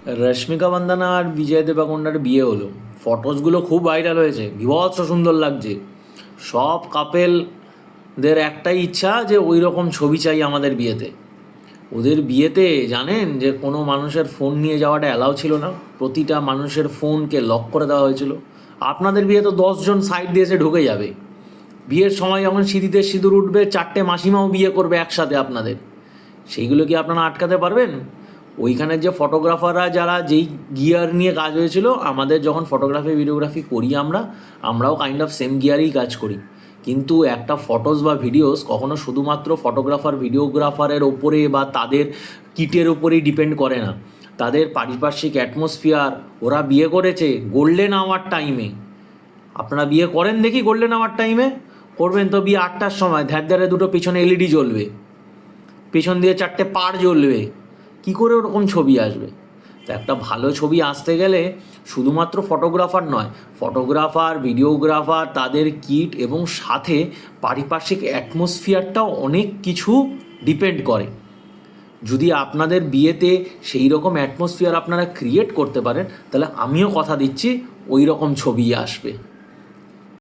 রশ্মিকা মান্দানা আর বিজয় দেবরকোন্ডার বিয়ে হলো, ফটোসগুলো খুব ভাইরাল হয়েছে, বীভৎস সুন্দর লাগছে। সব কাপেলদের একটাই ইচ্ছা যে ওই রকম ছবি চাই আমাদের বিয়েতে। ওদের বিয়েতে জানেন যে কোনো মানুষের ফোন নিয়ে যাওয়াটা অ্যালাউ ছিল না, প্রতিটা মানুষের ফোনকে লক করে দেওয়া হয়েছিল। আপনাদের বিয়ে তো 10 জন সাইড দিয়ে এসে ঢুকে যাবে। বিয়ের সময় যখন সিঁথিতে সিঁদুর উঠবে, 4টে মাসিমাও বিয়ে করবে একসাথে আপনাদের, সেইগুলো কি আপনারা আটকাতে পারবেন? ওইখানের যে ফটোগ্রাফাররা যারা যেই গিয়ার নিয়ে কাজ হয়েছিল, আমাদের যখন ফটোগ্রাফি ভিডিওগ্রাফি করি আমরাও কাইন্ড অফ সেম গিয়ারেই কাজ করি। কিন্তু একটা ফটোস বা ভিডিওস কখনো শুধুমাত্র ফটোগ্রাফার ভিডিওগ্রাফারের ওপরে বা তাদের কিটের ওপরেই ডিপেন্ড করে না। তাদের পারিপার্শ্বিক অ্যাটমসফিয়ার, ওরা বিয়ে করেছে গোল্ডেন আওয়ার টাইমে। আপনারা বিয়ে করেন দেখি গোল্ডেন আওয়ার টাইমে? করবেন তো বিয়ে 8টার সময়, ধ্যার দুটো পিছনে এলইডি জ্বলবে, পেছন দিয়ে 4টে পাড় জ্বলবে, কী করে ওরকম ছবি আসবে? তো একটা ভালো ছবি আসতে গেলে শুধুমাত্র ফটোগ্রাফার নয়, ফটোগ্রাফার, ভিডিওগ্রাফার, তাদের কিট এবং সাথে পারিপার্শ্বিক অ্যাটমসফিয়ারটাও অনেক কিছু ডিপেন্ড করে। যদি আপনাদের বিয়েতে সেই রকম অ্যাটমসফিয়ার আপনারা ক্রিয়েট করতে পারেন, তাহলে আমিও কথা দিচ্ছি ওই রকম ছবি আসবে।